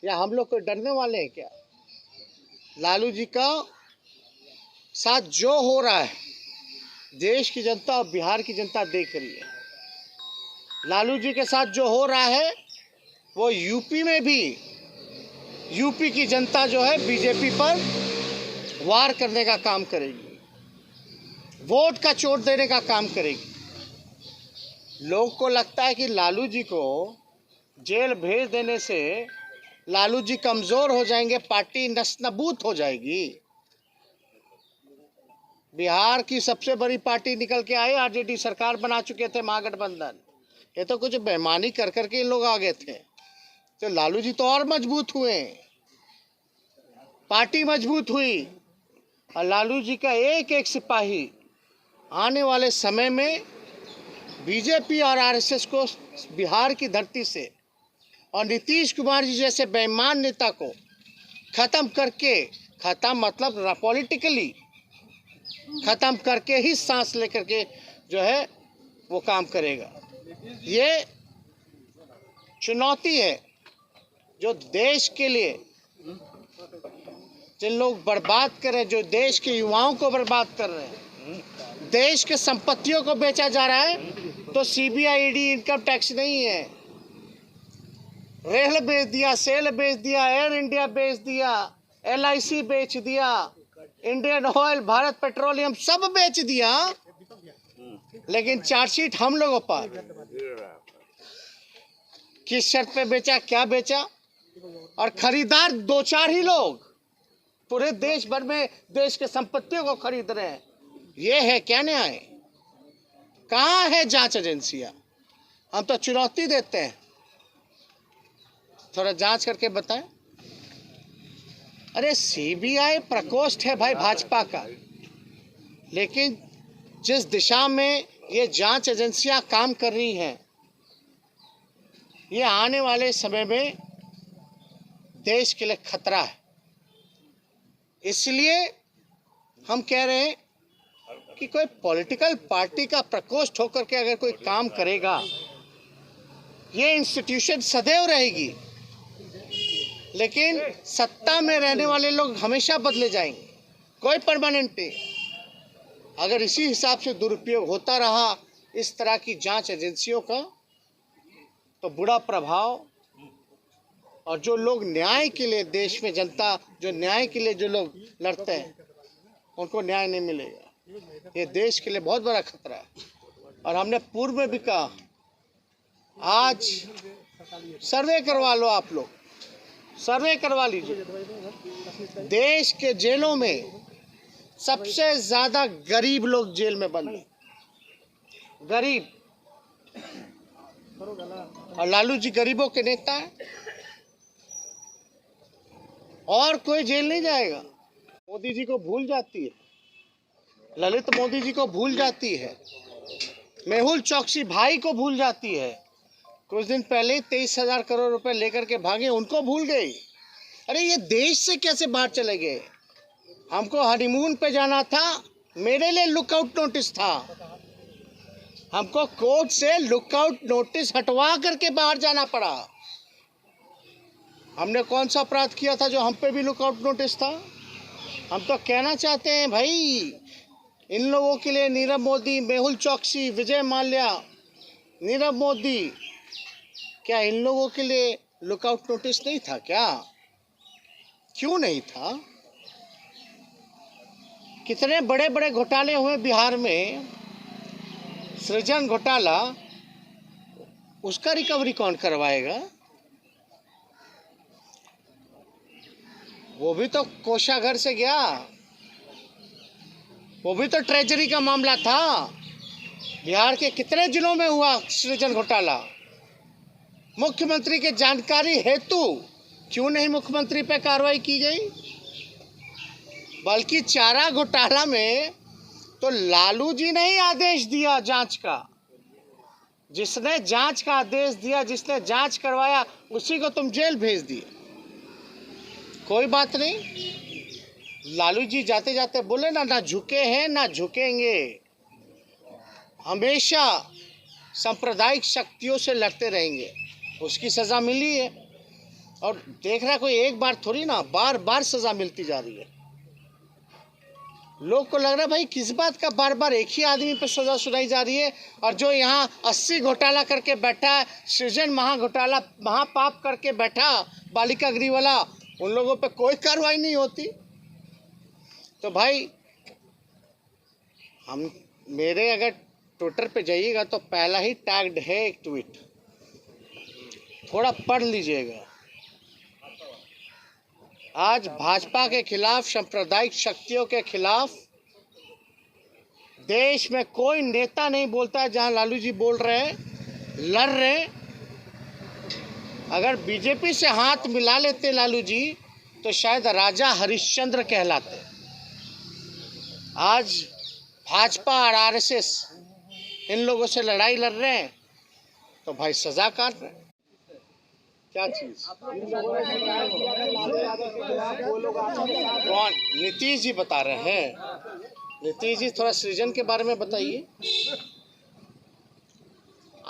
या हम लोग कोई डरने वाले हैं क्या? लालू जी का साथ जो हो रहा है देश की जनता और बिहार की जनता देख रही है। लालू जी के साथ जो हो रहा है वो यूपी में भी यूपी की जनता जो है बीजेपी पर वार करने का काम करेगी, वोट का चोट देने का काम करेगी। लोग को लगता है कि लालू जी को जेल भेज देने से लालू जी कमजोर हो जाएंगे, पार्टी नस्तानाबूद हो जाएगी। बिहार की सबसे बड़ी पार्टी निकल के आई, आरजेडी सरकार बना चुके थे महागठबंधन। ये तो कुछ बेईमानी कर करके इन लोग आ गए थे, तो लालू जी तो और मजबूत हुए, पार्टी मजबूत हुई। और लालू जी का एक एक सिपाही आने वाले समय में बीजेपी और आरएसएस को बिहार की धरती से और नीतीश कुमार जी जैसे बेईमान नेता को खत्म करके, खत्म मतलब पॉलिटिकली खत्म करके ही सांस लेकर के जो है वो काम करेगा। ये चुनौती है जो देश के लिए, जिन लोग बर्बाद कर रहे हैं, जो देश के युवाओं को बर्बाद कर रहे हैं, देश के संपत्तियों को बेचा जा रहा है। तो सीबीआई ईडी इनकम टैक्स नहीं है, रेल बेच दिया, सेल बेच दिया, एयर इंडिया बेच दिया, एलआईसी बेच दिया, इंडियन ऑयल, भारत पेट्रोलियम सब बेच दिया, लेकिन चार्जशीट हम लोगों पर। किस शर्त पे बेचा, क्या बेचा? और खरीदार दो चार ही लोग पूरे देश भर में देश के संपत्तियों को खरीद रहे हैं। ये है क्या न्याय? कहाँ है जांच एजेंसियां? हम तो चुनौती देते हैं, थोड़ा जांच करके बताएं। अरे सीबीआई प्रकोष्ठ है भाई भाजपा का, लेकिन जिस दिशा में ये जांच एजेंसियां काम कर रही हैं, ये आने वाले समय में देश के लिए खतरा है। इसलिए हम कह रहे हैं कि कोई पॉलिटिकल पार्टी का प्रकोष्ठ होकर के अगर कोई काम करेगा, ये इंस्टीट्यूशन सदैव रहेगी, लेकिन सत्ता में रहने वाले लोग हमेशा बदले जाएंगे, कोई परमानेंट नहीं। अगर इसी हिसाब से दुरुपयोग होता रहा इस तरह की जांच एजेंसियों का, तो बुरा प्रभाव, और जो लोग न्याय के लिए, देश में जनता जो न्याय के लिए जो लोग लड़ते हैं, उनको न्याय नहीं मिलेगा। ये देश के लिए बहुत बड़ा खतरा है। और हमने पूर्व में भी कहा, आज सर्वे करवा लो, आप लोग सर्वे करवा लीजिए। देश के जेलों में सबसे ज्यादा गरीब लोग जेल में बंद हैं, गरीब। और लालू जी गरीबों के नेता हैं, और कोई जेल नहीं जाएगा। मोदी जी को भूल जाती है, ललित मोदी जी को भूल जाती है, मेहुल चौकसी भाई को भूल जाती है। कुछ दिन पहले 23,000 करोड़ रुपए लेकर के भागे, उनको भूल गई। अरे ये देश से कैसे बाहर चले गए? हमको हनीमून पे जाना था, मेरे लिए लुकआउट नोटिस था, हमको कोर्ट से लुकआउट नोटिस हटवा करके बाहर जाना पड़ा। हमने कौन सा अपराध किया था जो हम पे भी लुकआउट नोटिस था? हम तो कहना चाहते हैं भाई, इन लोगों के लिए नीरव मोदी, मेहुल चौकसी, विजय माल्या, नीरव मोदी, क्या इन लोगों के लिए लुकआउट नोटिस नहीं था क्या? क्यों नहीं था? कितने बड़े बड़े घोटाले हुए बिहार में, सृजन घोटाला, उसका रिकवरी कौन करवाएगा? वो भी तो कोषागार से गया, वो भी तो ट्रेजरी का मामला था। बिहार के कितने जिलों में हुआ सृजन घोटाला? मुख्यमंत्री के जानकारी हेतु क्यों नहीं मुख्यमंत्री पे कार्रवाई की गई? बल्कि चारा घोटाला में तो लालू जी ने ही आदेश दिया जांच का। जिसने जांच का आदेश दिया, जिसने जांच करवाया, उसी को तुम जेल भेज दिए। कोई बात नहीं, लालू जी जाते जाते बोले ना झुके हैं ना झुकेंगे, हमेशा सांप्रदायिक शक्तियों से लड़ते रहेंगे। उसकी सजा मिली है। और देख रहा कोई एक बार थोड़ी ना, बार बार सजा मिलती जा रही है। लोग को लग रहा है भाई किस बात का बार बार एक ही आदमी पे सजा सुनाई जा रही है, और जो यहाँ 80 घोटाला करके बैठा है, सृजन महाघोटाला महापाप करके बैठा बालिका गृह वाला, उन लोगों पे कोई कार्रवाई नहीं होती। तो भाई हम मेरे अगर ट्विटर पे जाइएगा तो पहला ही टैग्ड है एक ट्वीट, थोड़ा पढ़ लीजिएगा। आज भाजपा के खिलाफ, सांप्रदायिक शक्तियों के खिलाफ देश में कोई नेता नहीं बोलता है जहां लालू जी बोल रहे हैं, लड़ रहे। अगर बीजेपी से हाथ मिला लेते लालू जी तो शायद राजा हरिश्चंद्र कहलाते। आज भाजपा और आरएसएस इन लोगों से लड़ाई लड़ रहे हैं तो भाई सजा काट रहे हैं। क्या चीज? कौन? नीतीश जी बता रहे हैं। नीतीश जी थोड़ा सृजन के बारे में बताइए।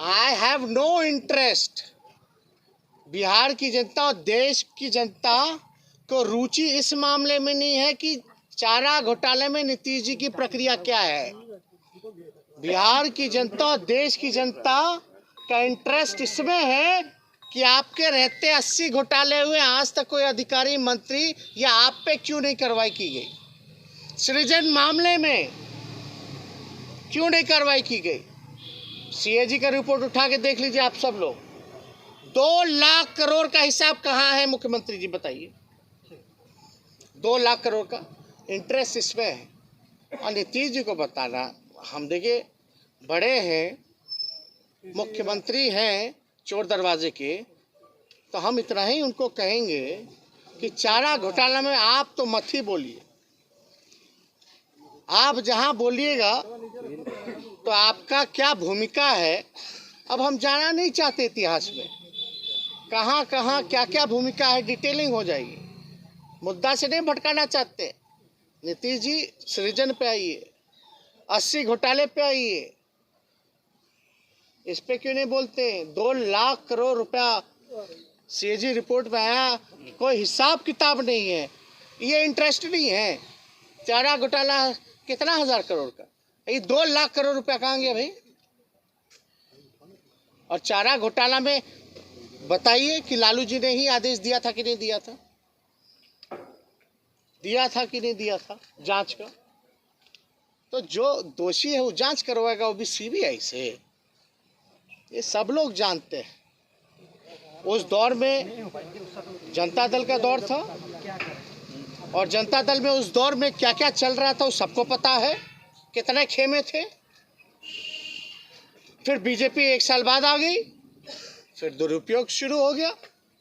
I have no interest. Bihar की जनता और देश की जनता को रुचि इस मामले में नहीं है कि चारा घोटाले में नीतीश जी की प्रक्रिया क्या है। बिहार की जनता और देश की जनता का इंटरेस्ट इसमें है कि आपके रहते 80 घोटाले हुए, आज तक कोई अधिकारी मंत्री या आप पे क्यों नहीं कार्रवाई की गई? सृजन मामले में क्यों नहीं कार्रवाई की गई? सीएजी का रिपोर्ट उठा के देख लीजिए आप सब लोग। 2 लाख करोड़ का हिसाब कहाँ है मुख्यमंत्री जी बताइए? 2 लाख करोड़ का इंटरेस्ट इसमें है। और नीतीश जी को बताना, हम देखिए बड़े हैं, मुख्यमंत्री हैं चोर दरवाजे के, तो हम इतना ही उनको कहेंगे कि चारा घोटाला में आप तो मत ही बोलिए। आप जहां बोलिएगा तो आपका क्या भूमिका है, अब हम जाना नहीं चाहते इतिहास में कहां कहां क्या क्या भूमिका है, डिटेलिंग हो जाएगी। मुद्दा से नहीं भटकाना चाहते। नीतीश जी सृजन पे आइए, 80 घोटाले पे आइए, इस पे क्यों नहीं बोलते? 2 लाख करोड़ रुपया सीएजी रिपोर्ट में आया, कोई हिसाब किताब नहीं है, ये इंटरेस्ट नहीं है। चारा घोटाला कितना हजार करोड़ का, ये 2 लाख करोड़ रुपया कहाँ गया भाई? और चारा घोटाला में बताइए कि लालू जी ने ही आदेश दिया था कि नहीं दिया था? दिया था कि नहीं दिया था जांच का? तो जो दोषी है वो जांच करवाएगा, वो भी सीबीआई से। ये सब लोग जानते हैं। उस दौर में जनता दल का दौर था, और जनता दल में उस दौर में क्या क्या चल रहा था वो सबको पता है, कितने खेमे थे। फिर बीजेपी 1 साल बाद आ गई, फिर दुरुपयोग शुरू हो गया।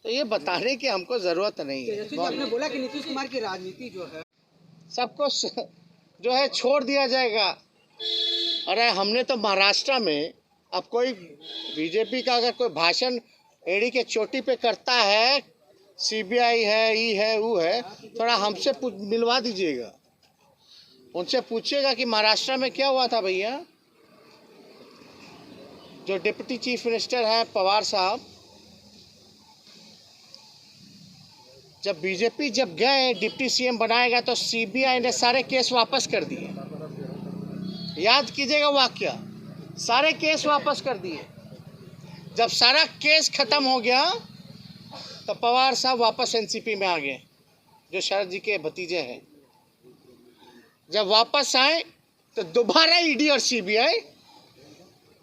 तो ये बताने की हमको जरूरत नहीं है। आपने बोला कि नीतीश कुमार की राजनीति जो है सबको जो है छोड़ दिया जाएगा। अरे हमने तो महाराष्ट्र में, अब कोई बीजेपी का अगर कोई भाषण एड़ी के चोटी पे करता है, सीबीआई है, ई है, वो है, थोड़ा हमसे मिलवा दीजिएगा, उनसे पूछिएगा कि महाराष्ट्र में क्या हुआ था भैया। जो डिप्टी चीफ मिनिस्टर है पवार साहब, जब बीजेपी जब गए डिप्टी सीएम बनाएगा तो सीबीआई ने सारे केस वापस कर दिए। याद कीजिएगा वाकया, सारे केस वापस कर दिए। जब सारा केस खत्म हो गया तो पवार साहब वापस एनसीपी में आ गए, जो शरद जी के भतीजे हैं। जब वापस आए तो दोबारा ईडी और सीबीआई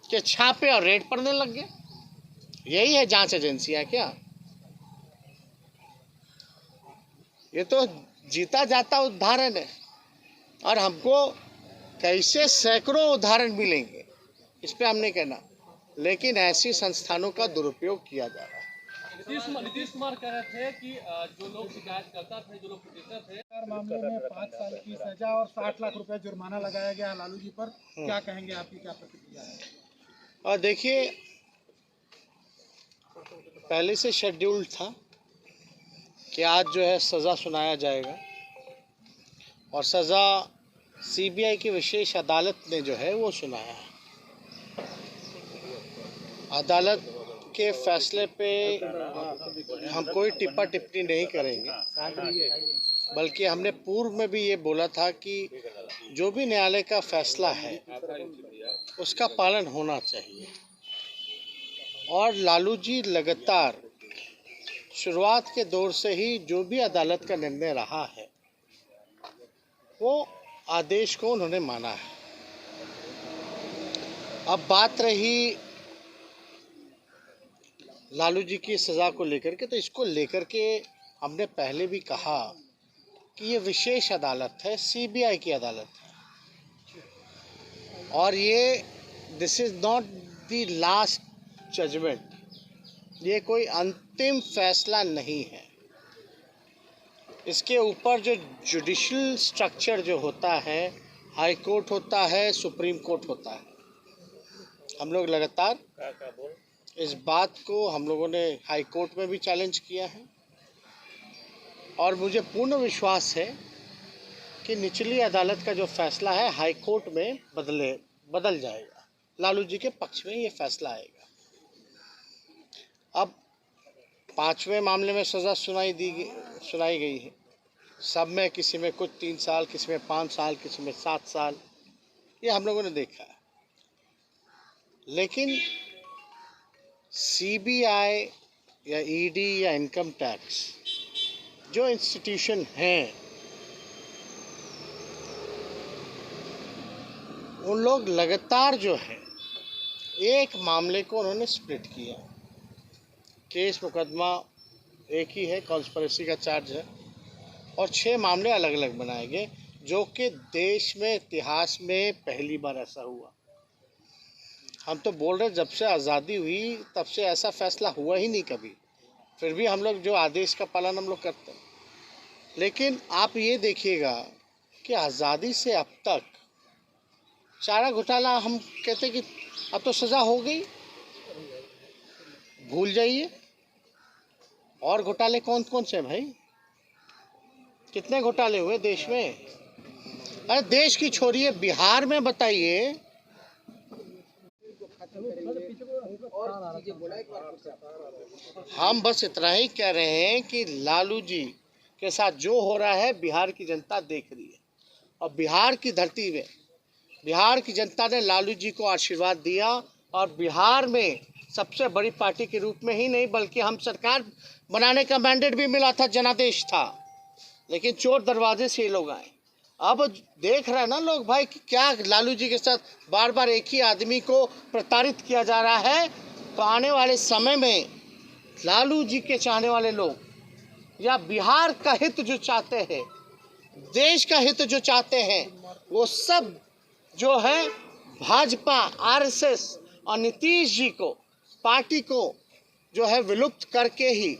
के छापे और रेड पड़ने लग गए। यही है जांच एजेंसियां क्या? ये तो जीता जाता उदाहरण है, और हमको कैसे सैकड़ों उदाहरण मिलेंगे इस पे हम नहीं कहना, लेकिन ऐसी संस्थानों का दुरुपयोग किया जा रहा है। नीतीश कुमार कह रहे थे कि जो लोग शिकायत करता थे, जो लोग पिटिशनर थे, मामले में 5 साल की सजा और 60 लाख रुपए जुर्माना लगाया गया लालू जी पर, क्या कहेंगे, आपकी क्या प्रतिक्रिया है? और देखिए, पहले से शेड्यूल्ड था कि आज जो है सज़ा सुनाया जाएगा, और सज़ा सीबीआई की विशेष अदालत ने जो है वो सुनाया है। अदालत के फैसले पे हम कोई टिप्पा टिप्पणी नहीं करेंगे, बल्कि हमने पूर्व में भी ये बोला था कि जो भी न्यायालय का फैसला है उसका पालन होना चाहिए। और लालू जी लगातार शुरुआत के दौर से ही जो भी अदालत का निर्णय रहा है वो आदेश को उन्होंने माना है। अब बात रही लालू जी की सज़ा को लेकर के, तो इसको लेकर के हमने पहले भी कहा कि ये विशेष अदालत है, सीबीआई की अदालत है, और ये this is not the last judgment, ये कोई अंतिम फैसला नहीं है। इसके ऊपर जो जुडिशल स्ट्रक्चर जो होता है, हाई कोर्ट होता है, सुप्रीम कोर्ट होता है। हम लोग लगातार इस बात को हम लोगों ने हाई कोर्ट में भी चैलेंज किया है, और मुझे पूर्ण विश्वास है कि निचली अदालत का जो फैसला है हाई कोर्ट में बदल जाएगा। लालू जी के पक्ष में ये फैसला आएगा। अब 5वें मामले में सज़ा सुनाई गई है। सब में किसी में कुछ 3 साल, किसी में 5 साल, किसी में 7 साल, ये हम लोगों ने देखा है। लेकिन सीबीआई या ईडी या इनकम टैक्स जो इंस्टीट्यूशन हैं, उन लोग लगातार जो है एक मामले को उन्होंने स्प्लिट किया। केस मुकदमा एक ही है, कॉन्स्पिरेसी का चार्ज है, और 6 मामले अलग अलग बनाए गए, जो कि देश में इतिहास में पहली बार ऐसा हुआ। हम तो बोल रहे जब से आज़ादी हुई तब से ऐसा फैसला हुआ ही नहीं कभी, फिर भी हम लोग जो आदेश का पालन हम लोग करते हैं। लेकिन आप ये देखिएगा कि आज़ादी से अब तक चारा घोटाला, हम कहते कि अब तो सज़ा हो गई, भूल जाइए। और घोटाले कौन कौन से हैं भाई? कितने घोटाले हुए देश में? अरे देश की छोड़िए, बिहार में बताइए। हम बस इतना ही कह रहे हैं कि लालू जी के साथ जो हो रहा है बिहार की जनता देख रही है, और बिहार की धरती में बिहार की जनता ने लालू जी को आशीर्वाद दिया, और बिहार में सबसे बड़ी पार्टी के रूप में ही नहीं बल्कि हम सरकार बनाने का मैंडेट भी मिला था, जनादेश था, लेकिन चोर दरवाजे से ये लोग आए। अब देख रहे हैं ना लोग भाई कि क्या लालू जी के साथ बार बार एक ही आदमी को प्रताड़ित किया जा रहा है। तो आने वाले समय में लालू जी के चाहने वाले लोग या बिहार का हित जो चाहते हैं, देश का हित जो चाहते हैं, वो सब जो है भाजपा, आरएसएस और नीतीश जी को, पार्टी को जो है विलुप्त करके ही,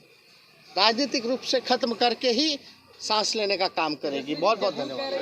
राजनीतिक रूप से खत्म करके ही सांस लेने का काम करेगी। बहुत बहुत धन्यवाद।